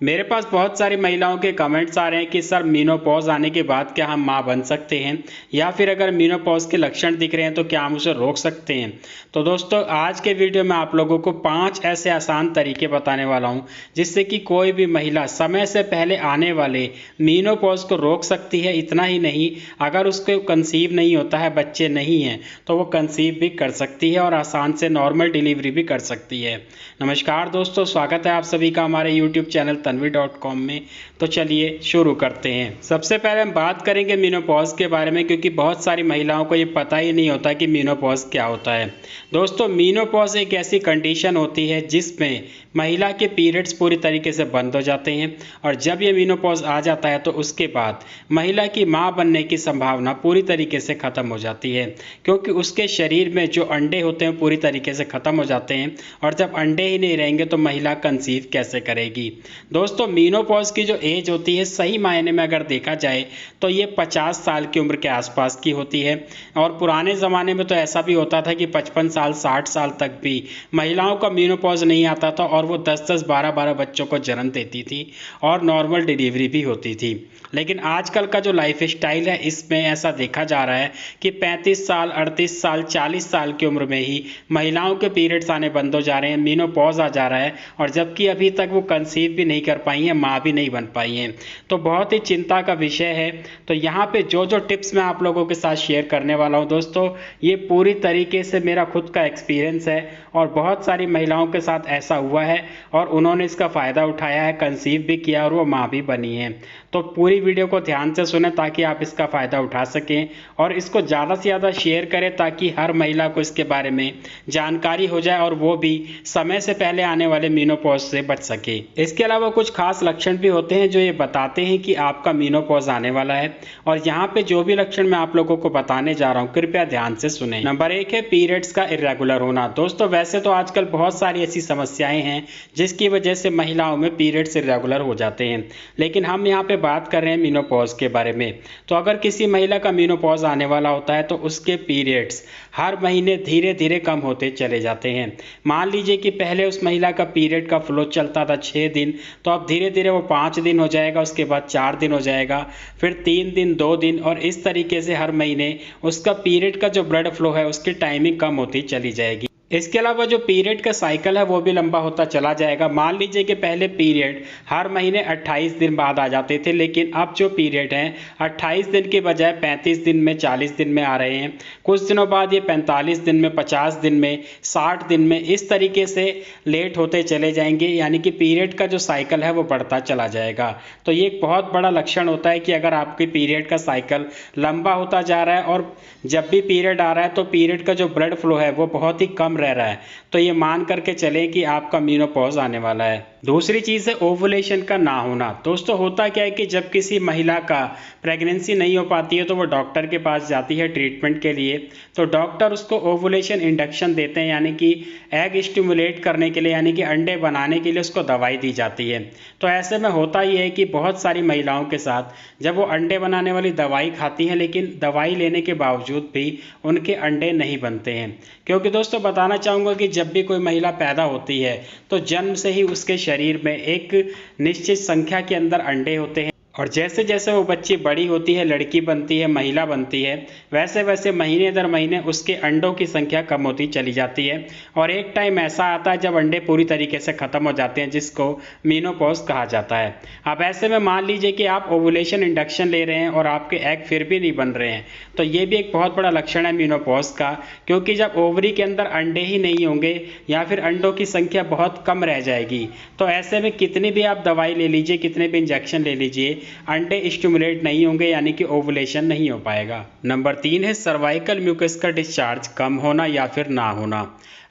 मेरे पास बहुत सारी महिलाओं के कमेंट्स आ रहे हैं कि सर मीनोपॉज आने के बाद क्या हम मां बन सकते हैं, या फिर अगर मीनोपॉज के लक्षण दिख रहे हैं तो क्या हम उसे रोक सकते हैं। तो दोस्तों, आज के वीडियो में आप लोगों को 5 ऐसे आसान तरीके बताने वाला हूं जिससे कि कोई भी महिला समय से पहले आने वाले मीनोपॉज को रोक सकती है। इतना ही नहीं, अगर उसको कंसीव नहीं होता है, बच्चे नहीं हैं, तो वो कंसीव भी कर सकती है और आसान से नॉर्मल डिलीवरी भी कर सकती है। नमस्कार दोस्तों, स्वागत है आप सभी का हमारे यूट्यूब चैनल tanvi.com में। तो चलिए शुरू करते हैं। सबसे पहले हम बात करेंगे मीनोपॉज के बारे में, क्योंकि बहुत सारी महिलाओं को ये पता ही नहीं होता कि मीनोपॉज क्या होता है। दोस्तों, मीनोपॉज एक ऐसी कंडीशन होती है जिसमें महिला के पीरियड्स पूरी तरीके से बंद हो जाते हैं, और जब ये मीनोपॉज आ जाता है तो उसके बाद महिला की मां बनने की संभावना पूरी तरीके से खत्म हो जाती है, क्योंकि उसके शरीर में जो अंडे होते हैं पूरी तरीके से खत्म हो जाते हैं, और जब अंडे ही नहीं रहेंगे तो महिला कंसीव कैसे करेगी। दोस्तों, मीनोपॉज की जो एज होती है, सही मायने में अगर देखा जाए तो ये 50 साल की उम्र के आसपास की होती है। और पुराने ज़माने में तो ऐसा भी होता था कि 55 साल 60 साल तक भी महिलाओं का मीनोपॉज नहीं आता था, और वो 10-10 12-12 बच्चों को जन्म देती थी और नॉर्मल डिलीवरी भी होती थी। लेकिन आजकल का जो लाइफ स्टाइल है, इसमें ऐसा देखा जा रहा है कि 35 साल 38 साल 40 साल की उम्र में ही महिलाओं के पीरियड्स आने बंद हो जा रहे हैं, मीनोपॉज आ जा रहा है, और जबकि अभी तक वो कंसीव भी नहीं कर पाई हैं, माँ भी नहीं बन पाई हैं। तो बहुत ही चिंता का विषय है। तो यहाँ पे जो जो टिप्स मैं आप लोगों के साथ शेयर करने वाला हूँ दोस्तों, ये पूरी तरीके से मेरा खुद का एक्सपीरियंस है, और बहुत सारी महिलाओं के साथ ऐसा हुआ है और उन्होंने इसका फ़ायदा उठाया है, कंसीव भी किया और वो माँ भी बनी है। तो पूरी वीडियो को ध्यान से सुने ताकि आप इसका फ़ायदा उठा सकें, और इसको ज़्यादा से ज़्यादा शेयर करें ताकि हर महिला को इसके बारे में जानकारी हो जाए और वो भी समय से पहले आने वाले मीनोपॉज से बच सके। इसके अलावा कुछ खास लक्षण भी होते हैं जो ये बताते हैं कि आपका मीनोपॉज आने वाला है, और यहाँ पे जो भी लक्षण मैं आप लोगों को बताने जा रहा हूँ, कृपया ध्यान से सुने। नंबर 1 है पीरियड्स का इरेगुलर होना। दोस्तों, वैसे तो आजकल बहुत सारी ऐसी समस्याएं हैं जिसकी वजह से महिलाओं में पीरियड्स इरेगुलर हो जाते हैं, लेकिन हम यहाँ पे बात कर रहे हैं मीनोपॉज के बारे में। तो अगर किसी महिला का मीनोपॉज आने वाला होता है तो उसके पीरियड्स हर महीने धीरे धीरे कम होते चले जाते हैं। मान लीजिए कि पहले उस महिला का पीरियड का फ्लो चलता था 6 दिन, तो अब धीरे धीरे वो 5 दिन हो जाएगा, उसके बाद 4 दिन हो जाएगा, फिर 3 दिन 2 दिन, और इस तरीके से हर महीने उसका पीरियड का जो ब्लड फ्लो है उसकी टाइमिंग कम होती चली जाएगी। इसके अलावा जो पीरियड का साइकिल है वो भी लंबा होता चला जाएगा। मान लीजिए कि पहले पीरियड हर महीने 28 दिन बाद आ जाते थे, लेकिन अब जो पीरियड हैं 28 दिन के बजाय 35 दिन में 40 दिन में आ रहे हैं। कुछ दिनों बाद ये 45 दिन में, 50 दिन में, 60 दिन में, इस तरीके से लेट होते चले जाएंगे, यानी कि पीरियड का जो साइकिल है वो बढ़ता चला जाएगा। तो ये एक बहुत बड़ा लक्षण होता है कि अगर आपके पीरियड का साइकिल लंबा होता जा रहा है और जब भी पीरियड आ रहा है तो पीरियड का जो ब्लड फ्लो है वो बहुत ही कम रह रहा है, तो ये मान करके चलें कि आपका मीनोपॉज आने वाला है। दूसरी चीज़ है ओवुलेशन का ना होना। दोस्तों, होता क्या है कि जब किसी महिला का प्रेगनेंसी नहीं हो पाती है तो वो डॉक्टर के पास जाती है ट्रीटमेंट के लिए, तो डॉक्टर उसको ओवुलेशन इंडक्शन देते हैं, यानी कि एग स्टिमुलेट करने के लिए, यानी कि अंडे बनाने के लिए उसको दवाई दी जाती है। तो ऐसे में होता ये है कि बहुत सारी महिलाओं के साथ जब वो अंडे बनाने वाली दवाई खाती हैं, लेकिन दवाई लेने के बावजूद भी उनके अंडे नहीं बनते हैं। क्योंकि दोस्तों, बताना चाहूँगा कि जब भी कोई महिला पैदा होती है तो जन्म से ही उसके शरीर में एक निश्चित संख्या के अंदर अंडे होते हैं, और जैसे जैसे वो बच्ची बड़ी होती है, लड़की बनती है, महिला बनती है, वैसे वैसे महीने दर महीने उसके अंडों की संख्या कम होती चली जाती है, और एक टाइम ऐसा आता है जब अंडे पूरी तरीके से ख़त्म हो जाते हैं, जिसको मीनोपॉज कहा जाता है। अब ऐसे में मान लीजिए कि आप ओवुलेशन इंडक्शन ले रहे हैं और आपके एग फिर भी नहीं बन रहे हैं, तो ये भी एक बहुत बड़ा लक्षण है मीनोपॉज का, क्योंकि जब ओवरी के अंदर अंडे ही नहीं होंगे या फिर अंडों की संख्या बहुत कम रह जाएगी, तो ऐसे में कितनी भी आप दवाई ले लीजिए, कितने भी इंजेक्शन ले लीजिए, अंडे स्टिमुलेट नहीं होंगे, यानी कि ओवुलेशन नहीं हो पाएगा। नंबर 3 है सर्वाइकल म्यूकस का डिस्चार्ज कम होना या फिर ना होना।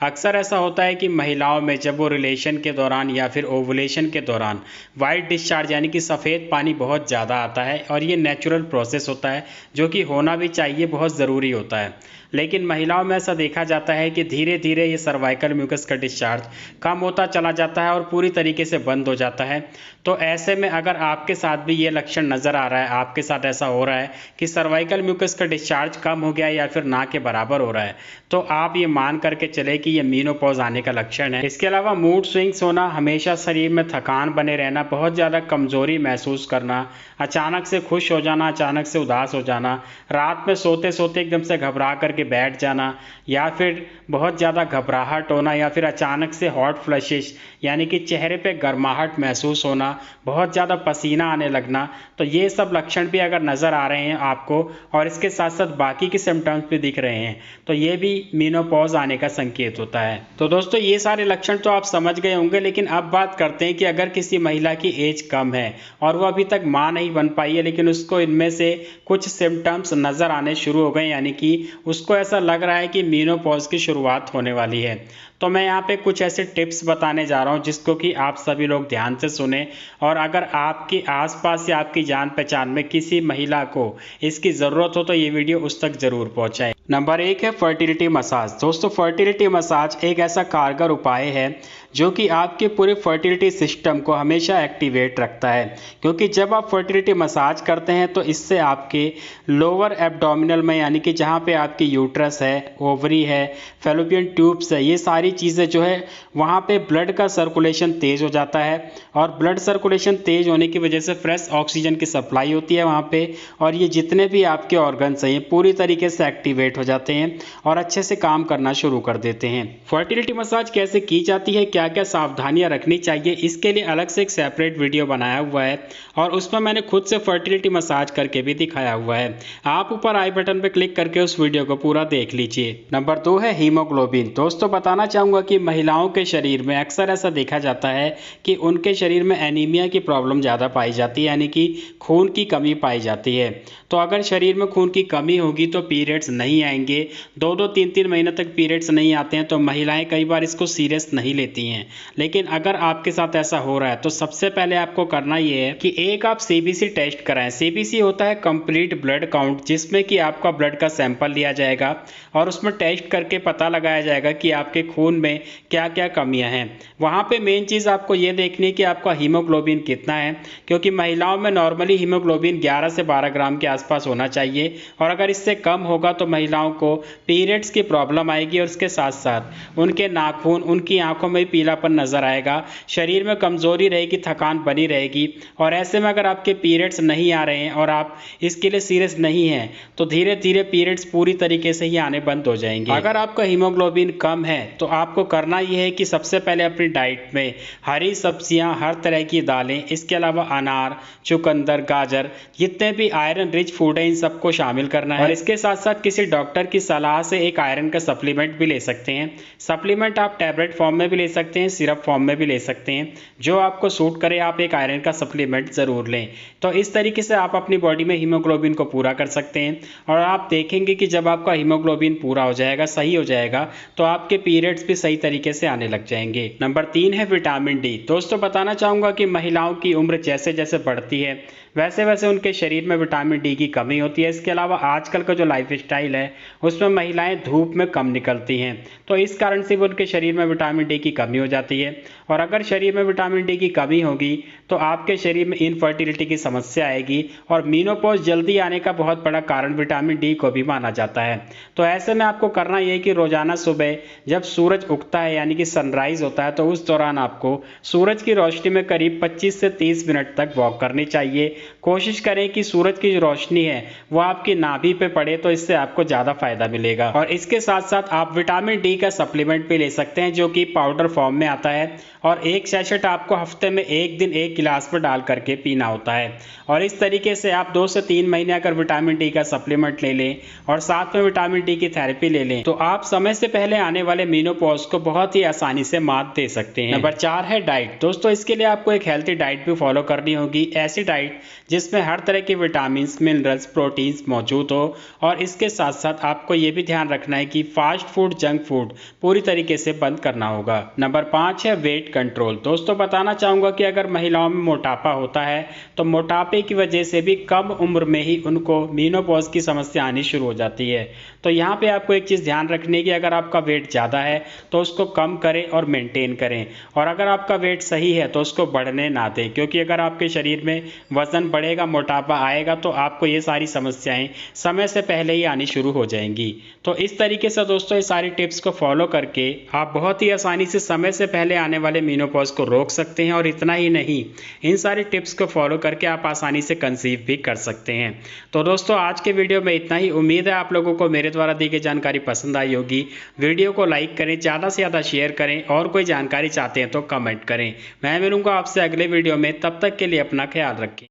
अक्सर ऐसा होता है कि महिलाओं में जब वो रिलेशन के दौरान या फिर ओवुलेशन के दौरान वाइट डिस्चार्ज यानी कि सफ़ेद पानी बहुत ज़्यादा आता है, और ये नेचुरल प्रोसेस होता है जो कि होना भी चाहिए, बहुत ज़रूरी होता है। लेकिन महिलाओं में ऐसा देखा जाता है कि धीरे धीरे ये सर्वाइकल म्यूकस का डिस्चार्ज कम होता चला जाता है और पूरी तरीके से बंद हो जाता है। तो ऐसे में अगर आपके साथ भी ये लक्षण नज़र आ रहा है, आपके साथ ऐसा हो रहा है कि सर्वाइकल म्यूकस का डिस्चार्ज कम हो गया या फिर ना के बराबर हो रहा है, तो आप ये मान करके चले कि ये मीनोपॉज आने का लक्षण है। इसके अलावा मूड स्विंग्स होना, हमेशा शरीर में थकान बने रहना, बहुत ज़्यादा कमजोरी महसूस करना, अचानक से खुश हो जाना, अचानक से उदास हो जाना, रात में सोते सोते एकदम से घबरा करके बैठ जाना, या फिर बहुत ज़्यादा घबराहट होना, या फिर अचानक से हॉट फ्लशेस यानी कि चेहरे पे गर्माहट महसूस होना, बहुत ज़्यादा पसीना आने लगना। तो ये सब लक्षण भी अगर नज़र आ रहे हैं आपको और इसके साथ साथ बाकी के सिम्टम्स भी दिख रहे हैं तो ये भी मीनोपॉज आने का संकेत होता है। तो दोस्तों ये सारे लक्षण तो आप समझ गए होंगे, लेकिन अब बात करते हैं कि अगर किसी महिला की एज कम है और वो अभी तक माँ नहीं बन पाई है, लेकिन उसको इनमें से कुछ सिम्टम्स नज़र आने शुरू हो गए, यानी कि उसको ऐसा लग रहा है कि मीनोपॉज की शुरुआत होने वाली है, तो मैं यहाँ पे कुछ ऐसे टिप्स बताने जा रहा हूँ जिसको कि आप सभी लोग ध्यान से सुने। और अगर आपके आसपास या आपकी जान पहचान में किसी महिला को इसकी ज़रूरत हो तो ये वीडियो उस तक ज़रूर पहुँचाएं। नंबर 1 है फर्टिलिटी मसाज। दोस्तों फर्टिलिटी मसाज एक ऐसा कारगर उपाय है जो कि आपके पूरे फर्टिलिटी सिस्टम को हमेशा एक्टिवेट रखता है, क्योंकि जब आप फर्टिलिटी मसाज करते हैं तो इससे आपके लोअर एब्डोमिनल में यानी कि जहाँ पे आपकी यूट्रस है, ओवरी है, फैलोपियन ट्यूब्स है, ये सारी चीज़ें जो है वहाँ पे ब्लड का सर्कुलेशन तेज़ हो जाता है और ब्लड सर्कुलेशन तेज़ होने की वजह से फ्रेश ऑक्सीजन की सप्लाई होती है वहाँ पे, और ये जितने भी आपके ऑर्गन्स हैं ये पूरी तरीके से एक्टिवेट हो जाते हैं और अच्छे से काम करना शुरू कर देते हैं। फर्टिलिटी मसाज कैसे की जाती है, क्या क्या सावधानियां रखनी चाहिए, इसके लिए अलग से एक सेपरेट वीडियो बनाया हुआ है और उसमें मैंने खुद से फर्टिलिटी मसाज करके भी दिखाया हुआ है। आप ऊपर आई बटन पर क्लिक करके उस वीडियो को पूरा देख लीजिए। नंबर 2 है हीमोग्लोबिन। दोस्तों बताना चाहूँगा कि महिलाओं के शरीर में अक्सर ऐसा देखा जाता है कि उनके शरीर में एनीमिया की प्रॉब्लम ज़्यादा पाई जाती है, यानी कि खून की कमी पाई जाती है। तो अगर शरीर में खून की कमी होगी तो पीरियड्स नहीं आएंगे, 2-2 3-3 महीने तक पीरियड्स नहीं आते हैं, तो महिलाएं कई बार इसको सीरियस नहीं लेती हैं। लेकिन अगर आपके साथ ऐसा हो रहा है तो सबसे पहले आपको करना ये है कि एक आप सीबीसी टेस्ट कराएं। सीबीसी होता है कंप्लीट ब्लड काउंट, जिसमें कि आपका ब्लड का सैंपल लिया जाएगा और उसमें टेस्ट करके पता लगाया जाएगा कि आपके खून में क्या क्या कमियां हैं। वहाँ पे मेन चीज़ आपको ये देखनी है कि आपका हीमोग्लोबिन कितना है, क्योंकि महिलाओं में नॉर्मली हीमोग्लोबिन 11 से 12 ग्राम के आसपास होना चाहिए, और अगर इससे कम होगा तो महिलाओं को पीरियड्स की प्रॉब्लम आएगी और उसके साथ साथ उनके नाखून, उनकी आंखों में पीलापन नजर आएगा, शरीर में कमजोरी रहेगी, थकान बनी रहेगी। और ऐसे में अगर आपके पीरियड्स नहीं आ रहे हैं और आप इसके लिए सीरियस नहीं हैं तो धीरे धीरे पीरियड्स पूरी तरीके से ही आने बंद हो जाएंगे। अगर आपका हीमोग्लोबिन कम है तो आपको करना यह है कि सबसे पहले अपनी डाइट में हरी सब्जियां, हर तरह की दालें, इसके अलावा अनार, चुकंदर, गाजर, जितने भी आयरन रिच फूड है इन सबको शामिल करना है। और इसके साथ साथ किसी डॉक्टर की सलाह से एक आयरन का सप्लीमेंट भी ले सकते हैं। सप्लीमेंट आप टैबलेट फॉर्म में भी ले सकते हैं, सिरप फॉर्म में भी ले सकते हैं, जो आपको सूट करे आप एक आयरन का सप्लीमेंट ज़रूर लें। तो इस तरीके से आप अपनी बॉडी में हीमोग्लोबिन को पूरा कर सकते हैं और आप देखेंगे कि जब आपका हीमोग्लोबिन पूरा हो जाएगा, सही हो जाएगा, तो आपके पीरियड्स भी सही तरीके से आने लग जाएंगे। नंबर 3 है विटामिन डी। दोस्तों बताना चाहूँगा कि महिलाओं की उम्र जैसे जैसे बढ़ती है वैसे वैसे उनके शरीर में विटामिन डी की कमी होती है। इसके अलावा आजकल का जो लाइफ स्टाइल है उसमें महिलाएं धूप में कम निकलती हैं, तो इस कारण से भी उनके शरीर में विटामिन डी की कमी हो जाती है। और अगर शरीर में विटामिन डी की कमी होगी तो आपके शरीर में इनफर्टिलिटी की समस्या आएगी, और मीनोपॉज जल्दी आने का बहुत बड़ा कारण विटामिन डी को भी माना जाता है। तो ऐसे में आपको करना यह है कि रोजाना सुबह जब सूरज उगता है यानी कि सनराइज होता है तो उस दौरान आपको सूरज की रोशनी में करीब 25 से 30 मिनट तक वॉक करनी चाहिए। कोशिश करें कि सूरज की जो रोशनी है वो आपकी नाभि पे पड़े, तो इससे आपको ज़्यादा फायदा मिलेगा। और इसके साथ साथ आप विटामिन डी का सप्लीमेंट भी ले सकते हैं जो कि पाउडर फॉर्म में आता है, और एक सैशेट आपको हफ्ते में एक दिन एक गिलास में डाल करके पीना होता है। और इस तरीके से आप 2 से 3 महीने अगर विटामिन डी का सप्लीमेंट ले लें और साथ में विटामिन डी की थेरेपी ले लें तो आप समय से पहले आने वाले मीनोपॉज को बहुत ही आसानी से मात दे सकते हैं। नंबर 4 है डाइट। दोस्तों इसके लिए आपको एक हेल्थी डाइट भी फॉलो करनी होगी, ऐसी डाइट जिसमें हर तरह के विटामिन, मिनरल्स, प्रोटीन्स मौजूद हो। और इसके साथ साथ आपको ये भी ध्यान रखना है कि फास्ट फूड, जंक फूड पूरी तरीके से बंद करना होगा। नंबर 5 है वेट कंट्रोल। दोस्तों बताना चाहूँगा कि अगर महिलाओं में मोटापा होता है तो मोटापे की वजह से भी कम उम्र में ही उनको मीनोपॉज की समस्या आनी शुरू हो जाती है। तो यहाँ पे आपको एक चीज़ ध्यान रखनी है कि अगर आपका वेट ज़्यादा है तो उसको कम करें और मेंटेन करें, और अगर आपका वेट सही है तो उसको बढ़ने ना दें, क्योंकि अगर आपके शरीर में वजन वजन बढ़ेगा, मोटापा आएगा, तो आपको ये सारी समस्याएं समय से पहले ही आनी शुरू हो जाएंगी। तो इस तरीके से दोस्तों ये सारी टिप्स को फॉलो करके आप बहुत ही आसानी से समय से पहले आने वाले मेनोपॉज को रोक सकते हैं। और इतना ही नहीं, इन सारी टिप्स को फॉलो करके आप आसानी से कंसीव भी कर सकते हैं। तो दोस्तों आज के वीडियो में इतना ही। उम्मीद है आप लोगों को मेरे द्वारा दी गई जानकारी पसंद आई होगी। वीडियो को लाइक करें, ज़्यादा से ज़्यादा शेयर करें, और कोई जानकारी चाहते हैं तो कमेंट करें। मैं मिलूंगा आपसे अगले वीडियो में, तब तक के लिए अपना ख्याल रखें।